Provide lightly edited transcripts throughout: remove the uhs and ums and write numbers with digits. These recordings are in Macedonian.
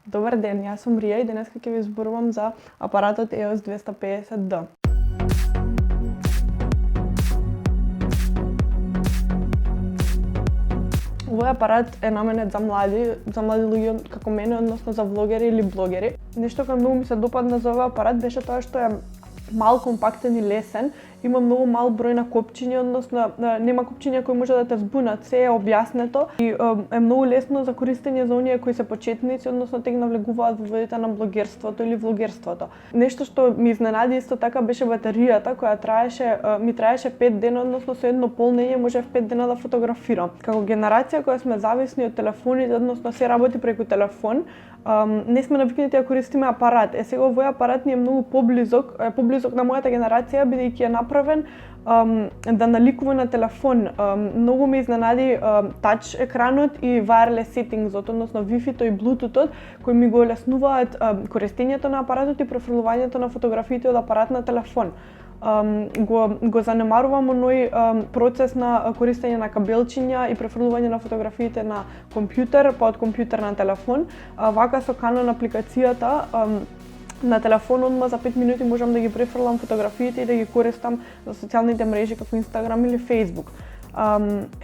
Добар ден, јас сум Рија и денеска ќе ви зборувам за апаратот EOS 250D. Овој апарат е наменет за млади луѓе како мене, односно за влогери или блогери. Нешто кое многу ми се допадна за овој апарат беше тоа што е мал, компактен и лесен. Има многу мал број на копчиња, односно нема копчиња кои може да те збунат, се е објаснето и е многу лесно за користење за оние кои се почетници, односно тек навлегуваат во водите на блогерството или влогерството. Нешто што ми изненади исто така беше батеријата која ми траеше 5 дена, односно со едно полнење можев 5 дена да фотографирам. Како генерација која сме зависни од телефоните, односно се работи преку телефон, не сме навикнати да користиме апарат. Сега овој апарат ни е многу поблизок на мојата генерација, бидејќи е направен да наликува на телефон. Многу ме изненади тач екранот и wireless settings-от, односно Wi-Fi-то и Bluetooth-от, кои ми го олеснуваат користењето на апаратот и префрлувањето на фотографиите од апарат на телефон. Го занемарувам оној процес на користење на кабелчиња и префрлување на фотографиите на компјутер, па од компјутер на телефон. Вака со Canon апликацијата на телефон одма за 5 минути можам да ги префрлам фотографиите и да ги користам за социјалните мрежи како Instagram или Facebook.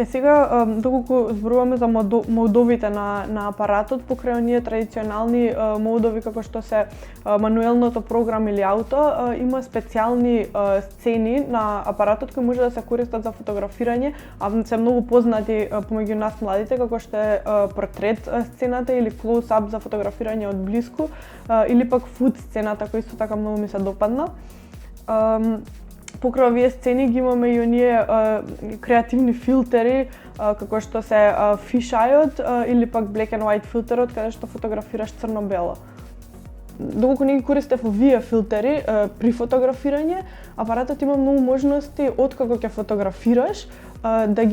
Сега, доколку зборуваме за модовите на апаратот, покрај оние традиционални модови како што се мануелното програм или ауто, има специјални сцени на апаратот кои може да се користат за фотографирање, а се многу познати помеѓу нас младите, како што е портрет сцената или close-up за фотографирање од блиску, или пак food сцената, која исто така многу ми се допадна. Покрај овие сцени ги имаме и оние креативни филтери, како што се fisheye-от или пак black and white филтерот, каде што фотографираш црно-бело. Доколку не ги користев овие филтери при фотографирање, апаратот има многу можности откако ќе фотографираш да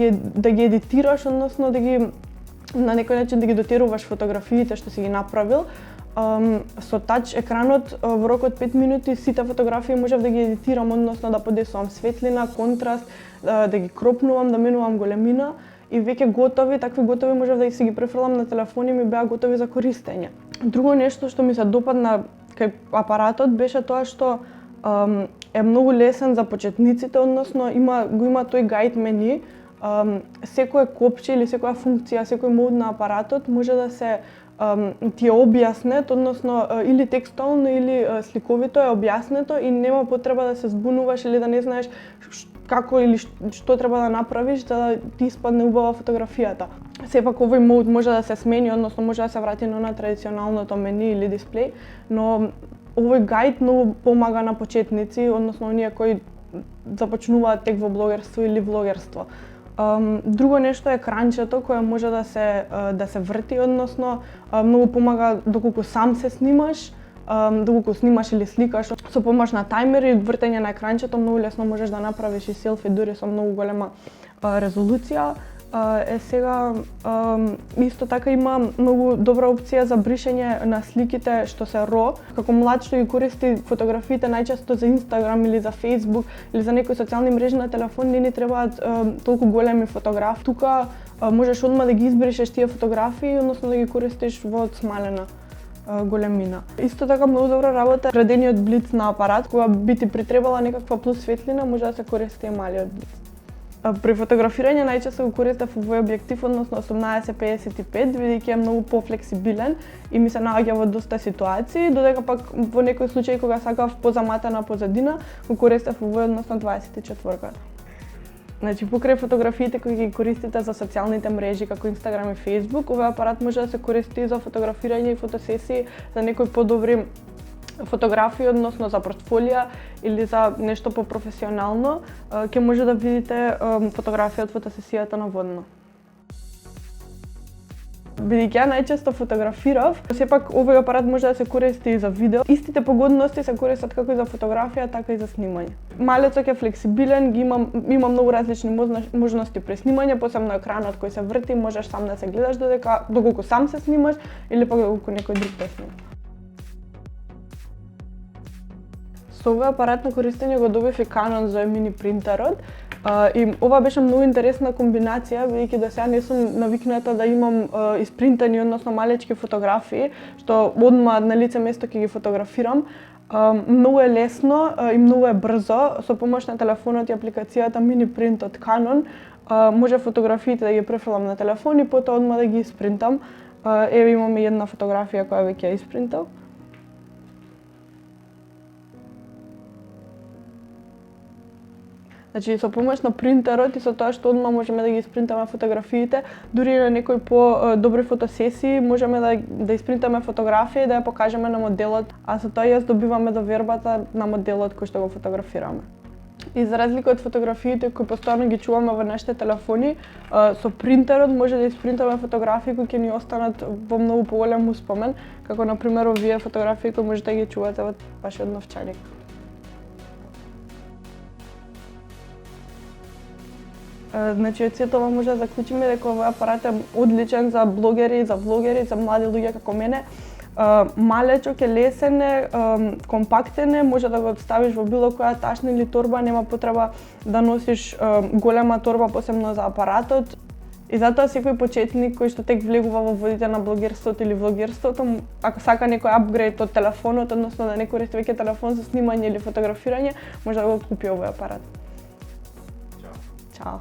ги едитираш, односно на некој начин да ги дотеруваш фотографиите што си ги направил. Со тач екранот во рок од 5 минути сите фотографии можев да ги едитирам, односно да подесувам светлина, контраст, да ги кропнувам, да менувам големина и веќе такви готови можев да си ги префрлам на телефон и ми беа готови за користење. Друго нешто што ми се допадна кај апаратот беше тоа што е многу лесен за почетниците, односно го има тој гајд мени. Секое копче или секоја функција, секој мод на апаратот може да се ти е објаснет, односно или текстуално или сликовито е објаснето и нема потреба да се збунуваш или да не знаеш како или што треба да направиш да ти испадне убава фотографијата. Сепак овој мод може да се смени, односно може да се врати на традиционалното мени или дисплеј, но овој гајд многу помага на почетници, односно оние кои започнуваат тек во блогерство или влогерство. Друго нешто е екранчето кое може да се врти, односно многу помага доколку сам се снимаш, доколку снимаш или сликаш со помош на тајмер и вртење на екранчето многу лесно можеш да направиш и селфи дури со многу голема резолуција. Сега исто така има многу добра опција за бришење на сликите што се RAW. Како млад што ги користи фотографиите најчесто за Instagram или за Facebook или за некои социјални мрежи на телефон, не ни требаат толку големи фотографии. Тука можеш одма да ги избришеш тие фотографии, односно да ги користиш во смалена големина. Исто така многу добра работа градениот блиц на апарат, кога би ти притребала некаква плюс светлина, може да се користи и малиот блиц. При фотографирање најчесто го користев овој објектив, односно 18-55, бидејќи е многу пофлексибилен и ми се наоѓа во доста ситуации, додека пак во некој случај кога сакав позаматена позадина, го користев овој, односно 24. Значи, покрај фотографиите кои ги користите за социјалните мрежи како Instagram и Facebook, овој апарат може да се користи за фотографирање и фотосесии за некои подобри фотографии, односно за портфолија или за нешто попрофесионално, ќе може да видите фотографија од фотосесијата на водно. Бидејќи ја најчесто фотографирав, сепак овој апарат може да се користи и за видео. Истите погодности се користат како и за фотографија, така и за снимање. Малецот е флексибилен, има многу различни можности при снимање, посебно екранот кој се врти, можеш сам да се гледаш доколку сам се снимаш или пак доколку некој друг те снима. Со овој апарат на користење го добив и Canon Zoom Mini принтерот. И ова беше многу интересна комбинација, бидејќи до сега не сум навикната да имам испринтани, односно малечки фотографии, што одма на лице место ќе ги фотографирам. Многу е лесно и многу е брзо, со помош на телефонот и апликацијата Mini Print од Canon, може фотографиите да ги префрлам на телефон и потоа одма да ги испринтам. Еве имаме една фотографија која веќе ја испринтав. Значи, со помош на принтерот и со тоа што одма можеме да ги испринтаме фотографиите, дури на некои по-добри фотосесии можеме да испринтаме фотографија и да ја покажеме на моделот, а со тоа јас добиваме довербата на моделот кој што го фотографираме. И за разлика од фотографиите кои постојано ги чуваме во нашите телефони, со принтерот може да испринтаме фотографии кои ќе ни останат во многу поголем успомен, како на пример овие фотографии кои можете да ги чувате во вашиот новчаник. Значи, од сето ова може да заклучиме дека овој апарат е одличен за блогери, за влогери, за млади луѓе како мене. Малечок е, лесен е, компактен е, може да го ставиш во било која ташна или торба, нема потреба да носиш голема торба посебно за апаратот. И затоа секој почетник кој што тек влегува во водите на блогерството или влогерството, ако сака некој апгрейд од телефонот, односно да не користи веќе телефон за снимање или фотографирање, може да го купи овој апарат. Чао. Чао.